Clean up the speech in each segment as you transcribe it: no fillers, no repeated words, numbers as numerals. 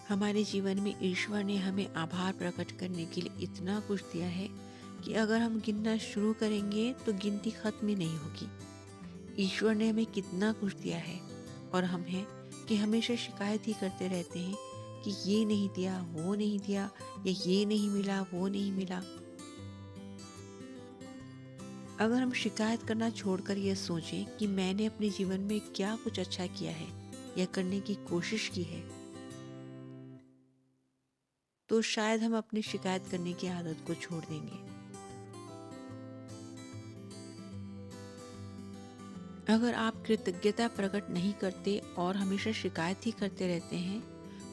हमारे जीवन में ईश्वर ने हमें आभार प्रकट करने के लिए इतना कुछ दिया है कि अगर हम गिनना शुरू करेंगे तो गिनती खत्म ही नहीं होगी। ईश्वर ने हमें कितना कुछ दिया है और हम हैं कि हमेशा शिकायत ही करते रहते हैं कि ये नहीं दिया, वो नहीं दिया, या ये नहीं मिला, वो नहीं मिला। अगर हम शिकायत करना छोड़कर यह सोचें कि मैंने अपने जीवन में क्या कुछ अच्छा किया है या करने की कोशिश की है, तो शायद हम अपनी शिकायत करने की आदत को छोड़ देंगे। अगर आप कृतज्ञता प्रकट नहीं करते और हमेशा शिकायत ही करते रहते हैं,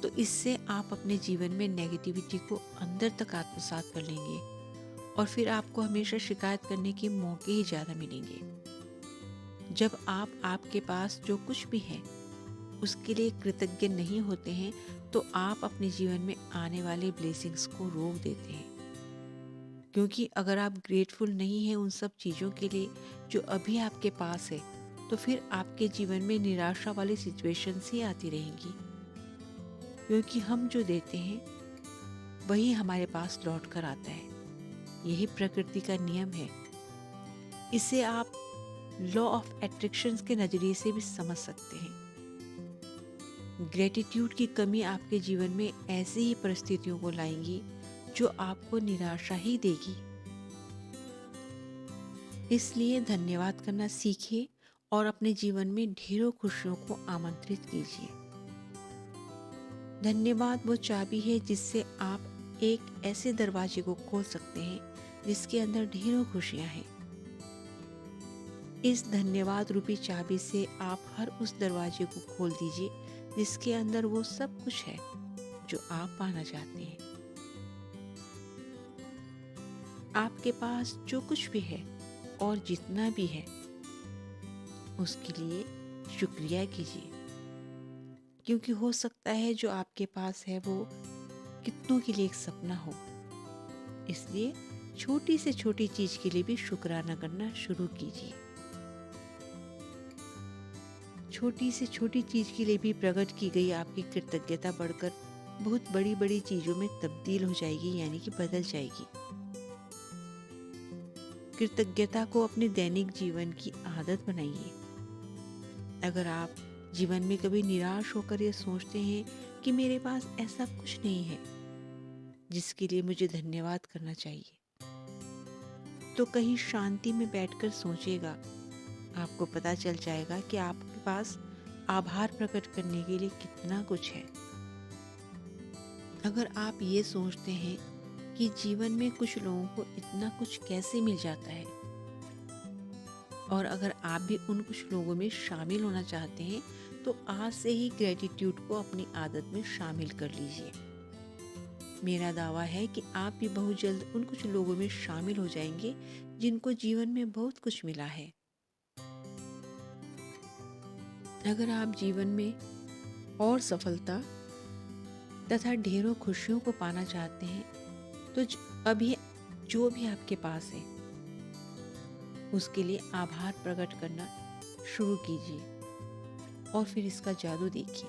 तो इससे आप अपने जीवन में नेगेटिविटी को अंदर तक आत्मसात कर लेंगे और फिर आपको हमेशा शिकायत करने के मौके ही ज़्यादा मिलेंगे। जब आप आपके पास जो कुछ भी है उसके लिए कृतज्ञ नहीं होते हैं, तो आप अपने जीवन में आने वाले ब्लेसिंग्स को रोक देते हैं। क्योंकि अगर आप ग्रेटफुल नहीं हैं उन सब चीज़ों के लिए जो अभी आपके पास है, तो फिर आपके जीवन में निराशा वाली सिचुएशंस ही आती रहेंगी। क्योंकि हम जो देते हैं वही हमारे पास लौट कर आता है। यही प्रकृति का नियम है। इसे आप लॉ ऑफ अट्रैक्शंस के नज़रिए से भी समझ सकते हैं। ग्रेटिट्यूड की कमी आपके जीवन में ऐसी ही परिस्थितियों को लाएंगी जो आपको निराशा ही देगी। इसलिए धन्यवाद करना सीखिए और अपने जीवन में ढेरों खुशियों को आमंत्रित कीजिए। धन्यवाद वो चाबी है जिससे आप एक ऐसे दरवाजे को खोल सकते हैं जिसके अंदर ढेरों खुशियां हैं। इस धन्यवाद रूपी चाबी से आप हर उस दरवाजे को खोल दीजिए जिसके अंदर वो सब कुछ है जो आप पाना चाहते हैं। आपके पास जो कुछ भी है और जितना भी है उसके लिए शुक्रिया कीजिए, क्योंकि हो सकता है जो आपके पास है वो कितनों के लिए एक सपना हो। इसलिए छोटी से छोटी चीज के लिए भी शुक्राना करना शुरू कीजिए। छोटी से छोटी चीज के लिए भी प्रकट की गई आपकी कृतज्ञता बढ़कर बहुत बड़ी बड़ी चीजों में तब्दील हो जाएगी, यानी कि बदल जाएगी। कृतज्ञता को अपने दैनिक जीवन की आदत बनाइए। अगर आप जीवन में कभी निराश होकर ये सोचते हैं कि मेरे पास ऐसा कुछ नहीं है जिसके लिए मुझे धन्यवाद करना चाहिए, तो कहीं शांति में बैठकर सोचिएगा। आपको पता चल जाएगा कि आपके पास आभार प्रकट करने के लिए कितना कुछ है। अगर आप ये सोचते हैं कि जीवन में कुछ लोगों को इतना कुछ कैसे मिल जाता है, और अगर आप भी उन कुछ लोगों में शामिल होना चाहते हैं, तो आज से ही ग्रेटिट्यूड को अपनी आदत में शामिल कर लीजिए। मेरा दावा है कि आप भी बहुत जल्द उन कुछ लोगों में शामिल हो जाएंगे जिनको जीवन में बहुत कुछ मिला है। अगर आप जीवन में और सफलता तथा ढेरों खुशियों को पाना चाहते हैं, तो अभी जो भी आपके पास है उसके लिए आभार प्रकट करना शुरू कीजिए और फिर इसका जादू देखिए।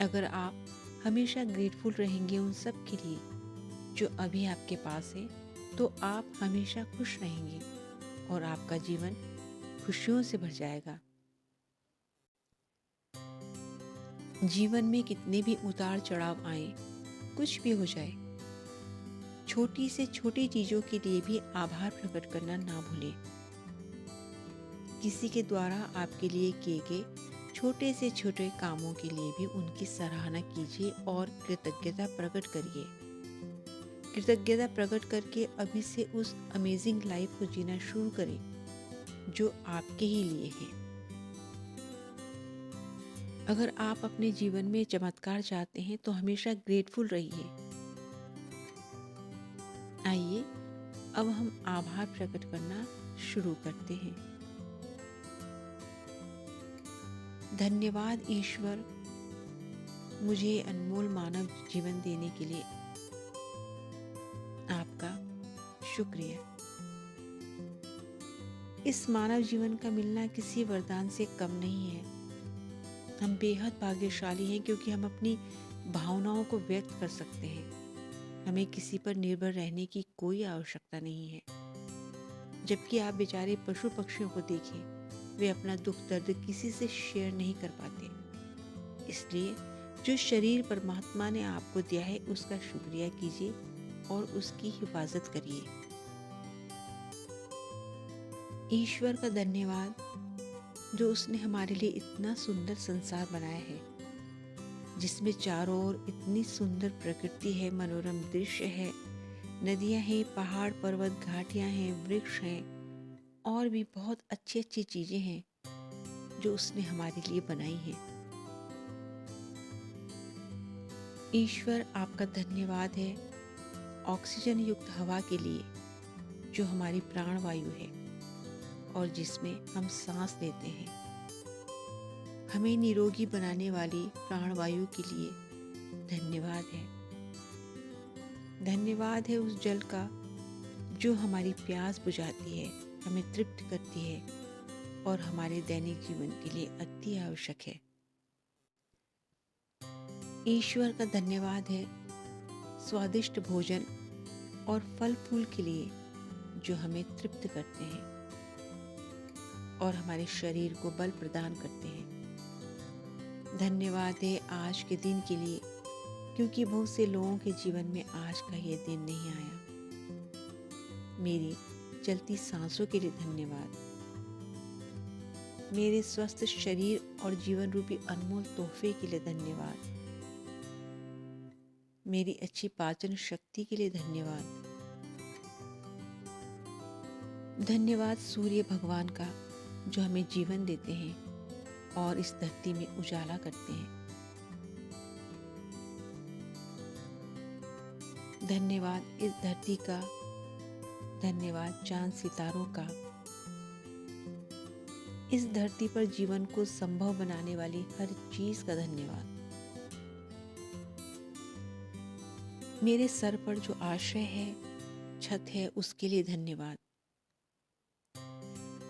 अगर आप हमेशा ग्रेटफुल रहेंगे उन सब के लिए जो अभी आपके पास है, तो आप हमेशा खुश रहेंगे और आपका जीवन खुशियों से भर जाएगा। जीवन में कितने भी उतार चढ़ाव आए, कुछ भी हो जाए, छोटी से छोटी चीजों के लिए भी आभार प्रकट करना ना भूलें। किसी के द्वारा आपके लिए किए गए छोटे से छोटे कामों के लिए भी उनकी सराहना कीजिए और कृतज्ञता प्रकट करिए। कृतज्ञता प्रकट करके अभी से उस अमेजिंग लाइफ को जीना शुरू करें जो आपके ही लिए है। अगर आप अपने जीवन में चमत्कार चाहते हैं तो हमेशा ग्रेटफुल रहिए। आइए अब हम आभार प्रकट करना शुरू करते हैं। धन्यवाद ईश्वर, मुझे अनमोल मानव जीवन देने के लिए आपका शुक्रिया। इस मानव जीवन का मिलना किसी वरदान से कम नहीं है। हम बेहद भाग्यशाली हैं क्योंकि हम अपनी भावनाओं को व्यक्त कर सकते हैं। हमें किसी पर निर्भर रहने की कोई आवश्यकता नहीं है। जबकि आप बेचारे पशु पक्षियों को देखें, वे अपना दुख दर्द किसी से शेयर नहीं कर पाते। इसलिए जो शरीर परमात्मा ने आपको दिया है उसका शुक्रिया कीजिए और उसकी हिफाजत करिए। ईश्वर का धन्यवाद जो उसने हमारे लिए इतना सुंदर संसार बनाया है, जिसमें चारों ओर इतनी सुंदर प्रकृति है, मनोरम दृश्य है, नदियां हैं, पहाड़ पर्वत घाटियां हैं, वृक्ष हैं और भी बहुत अच्छी अच्छी चीजें हैं जो उसने हमारे लिए बनाई हैं। ईश्वर आपका धन्यवाद है ऑक्सीजन युक्त हवा के लिए जो हमारी प्राणवायु है और जिसमें हम सांस लेते हैं। हमें निरोगी बनाने वाली प्राणवायु के लिए धन्यवाद है। धन्यवाद है उस जल का जो हमारी प्यास बुझाती है, हमें तृप्त करती है और हमारे दैनिक जीवन के लिए अति आवश्यक है। ईश्वर का धन्यवाद है स्वादिष्ट भोजन और फल फूल के लिए जो हमें तृप्त करते हैं और हमारे शरीर को बल प्रदान करते हैं। धन्यवाद है आज के दिन के लिए क्योंकि बहुत से लोगों के जीवन में आज का ये दिन नहीं आया। मेरी चलती सांसों के लिए धन्यवाद। मेरे स्वस्थ शरीर और जीवन रूपी अनमोल तोहफे के लिए धन्यवाद। मेरी अच्छी पाचन शक्ति के लिए धन्यवाद। धन्यवाद सूर्य भगवान का जो हमें जीवन देते हैं और इस धरती में उजाला करते हैं। धन्यवाद इस धरती का, धन्यवाद चांद सितारों का, इस धरती पर जीवन को संभव बनाने वाली हर चीज का धन्यवाद। मेरे सर पर जो आश्रय है, छत है, उसके लिए धन्यवाद।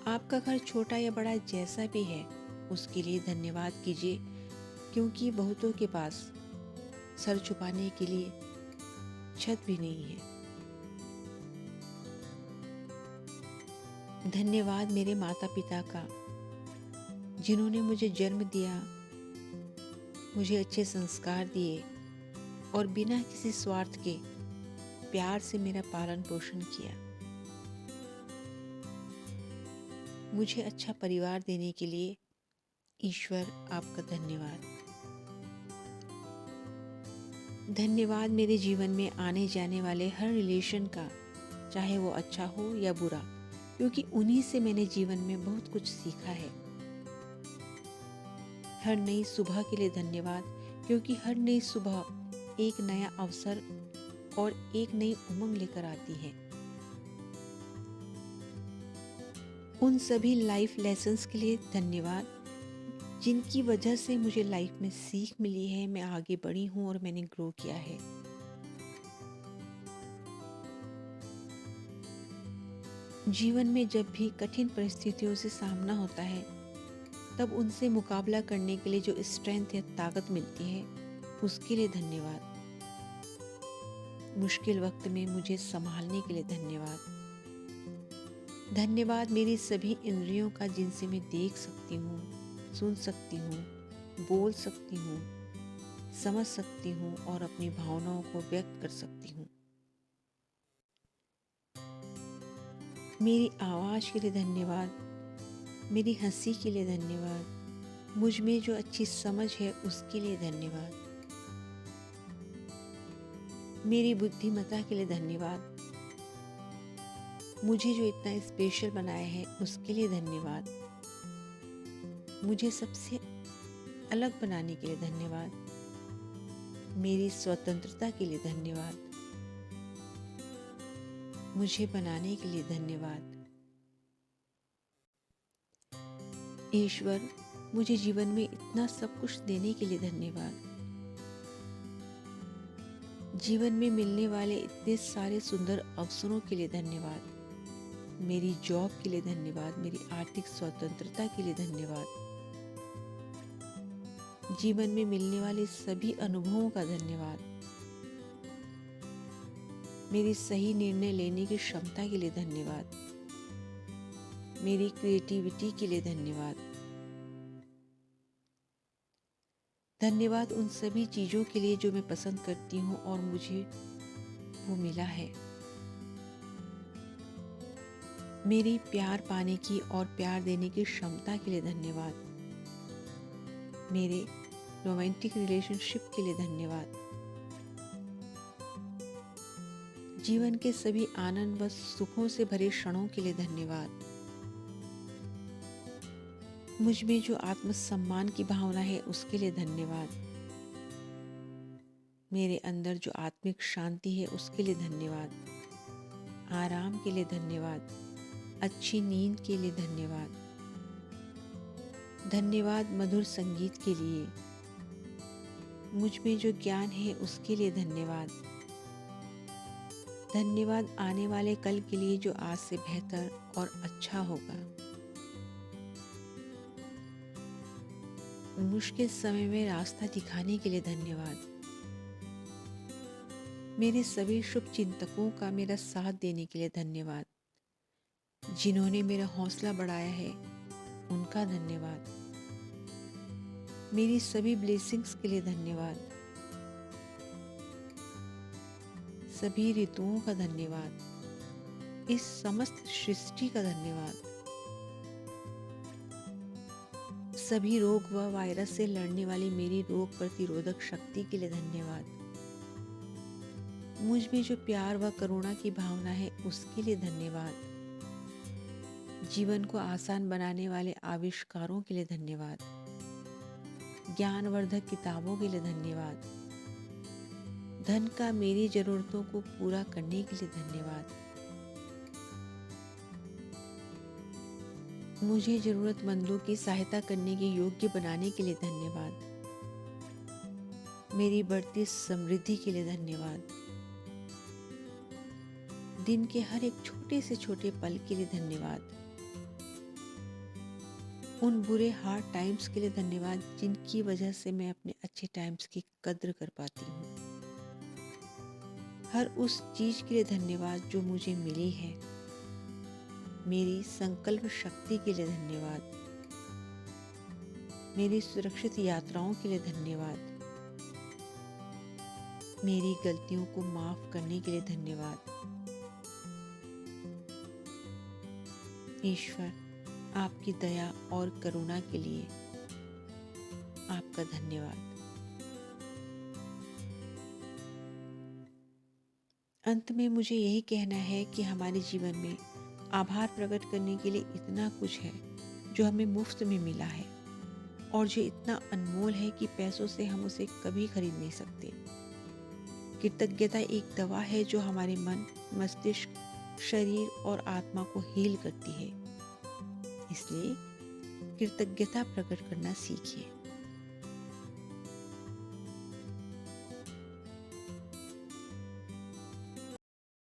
आपका घर छोटा या बड़ा जैसा भी है उसके लिए धन्यवाद कीजिए क्योंकि बहुतों के पास सर छुपाने के लिए छत भी नहीं है। धन्यवाद मेरे माता पिता का जिन्होंने मुझे जन्म दिया, मुझे अच्छे संस्कार दिए और बिना किसी स्वार्थ के प्यार से मेरा पालन पोषण किया। मुझे अच्छा परिवार देने के लिए ईश्वर आपका धन्यवाद। धन्यवाद मेरे जीवन में आने जाने वाले हर रिलेशन का, चाहे वो अच्छा हो या बुरा, क्योंकि उन्हीं से मैंने जीवन में बहुत कुछ सीखा है। हर नई सुबह के लिए धन्यवाद क्योंकि हर नई सुबह एक नया अवसर और एक नई उमंग लेकर आती है। उन सभी लाइफ लेसन्स के लिए धन्यवाद जिनकी वजह से मुझे लाइफ में सीख मिली है, मैं आगे बढ़ी हूँ और मैंने ग्रो किया है। जीवन में जब भी कठिन परिस्थितियों से सामना होता है तब उनसे मुकाबला करने के लिए जो स्ट्रेंथ या ताकत मिलती है उसके लिए धन्यवाद। मुश्किल वक्त में मुझे संभालने के लिए धन्यवाद। धन्यवाद मेरी सभी इंद्रियों का जिनसे मैं देख सकती हूँ, सुन सकती हूँ, बोल सकती हूँ, समझ सकती हूँ और अपनी भावनाओं को व्यक्त कर सकती हूँ। मेरी आवाज़ के लिए धन्यवाद। मेरी हंसी के लिए धन्यवाद। मुझ में जो अच्छी समझ है उसके लिए धन्यवाद। मेरी बुद्धिमत्ता के लिए धन्यवाद। मुझे जो इतना स्पेशल बनाया है उसके लिए धन्यवाद। मुझे सबसे अलग बनाने के लिए धन्यवाद। मेरी स्वतंत्रता के लिए धन्यवाद। मुझे बनाने के लिए धन्यवाद। ईश्वर मुझे जीवन में इतना सब कुछ देने के लिए धन्यवाद। जीवन में मिलने वाले इतने सारे सुंदर अवसरों के लिए धन्यवाद। मेरी जॉब के लिए धन्यवाद। मेरी आर्थिक स्वतंत्रता के लिए धन्यवाद। जीवन में मिलने वाले सभी अनुभवों का धन्यवाद। मेरी सही निर्णय लेने की क्षमता के लिए धन्यवाद। मेरी क्रिएटिविटी के लिए धन्यवाद। धन्यवाद उन सभी चीज़ों के लिए जो मैं पसंद करती हूँ और मुझे वो मिला है। मेरी प्यार पाने की और प्यार देने की क्षमता के लिए धन्यवाद। मेरे रोमांटिक रिलेशनशिप के लिए धन्यवाद। जीवन के सभी आनंद व सुखों से भरे क्षणों के लिए धन्यवाद। मुझ में जो आत्मसम्मान की भावना है उसके लिए धन्यवाद। मेरे अंदर जो आत्मिक शांति है उसके लिए धन्यवाद। आराम के लिए धन्यवाद। अच्छी नींद के लिए धन्यवाद। धन्यवाद मधुर संगीत के लिए। मुझ में जो ज्ञान है उसके लिए धन्यवाद। धन्यवाद आने वाले कल के लिए जो आज से बेहतर और अच्छा होगा। मुश्किल समय में रास्ता दिखाने के लिए धन्यवाद। मेरे सभी शुभ चिंतकों का मेरा साथ देने के लिए धन्यवाद। जिन्होंने मेरा हौसला बढ़ाया है उनका धन्यवाद। मेरी सभी ब्लेसिंग्स के लिए धन्यवाद। सभी ऋतुओं का धन्यवाद। इस समस्त सृष्टि का धन्यवाद। सभी रोग व वायरस से लड़ने वाली मेरी रोग प्रतिरोधक शक्ति के लिए धन्यवाद। मुझ में जो प्यार व करुणा की भावना है उसके लिए धन्यवाद। जीवन को आसान बनाने वाले आविष्कारों के लिए धन्यवाद। ज्ञानवर्धक किताबों के लिए धन्यवाद। धन का मेरी जरूरतों को पूरा करने के लिए धन्यवाद। मुझे जरूरतमंदों की सहायता करने के योग्य बनाने के लिए धन्यवाद। मेरी बढ़ती समृद्धि के लिए धन्यवाद। दिन के हर एक छोटे से छोटे पल के लिए धन्यवाद। उन बुरे हार्ड टाइम्स के लिए धन्यवाद जिनकी वजह से मैं अपने अच्छे टाइम्स की कद्र कर पाती हूँ। हर उस चीज के लिए धन्यवाद जो मुझे मिली है। मेरी संकल्प शक्ति के लिए धन्यवाद। मेरी सुरक्षित यात्राओं के लिए धन्यवाद। मेरी गलतियों को माफ करने के लिए धन्यवाद। ईश्वर, आपकी दया और करुणा के लिए आपका धन्यवाद। अंत में मुझे यही कहना है कि हमारे जीवन में आभार प्रकट करने के लिए इतना कुछ है जो हमें मुफ्त में मिला है और जो इतना अनमोल है कि पैसों से हम उसे कभी खरीद नहीं सकते। कृतज्ञता एक दवा है जो हमारे मन, मस्तिष्क, शरीर और आत्मा को हील करती है। इसलिए कृतज्ञता प्रकट करना सीखिए।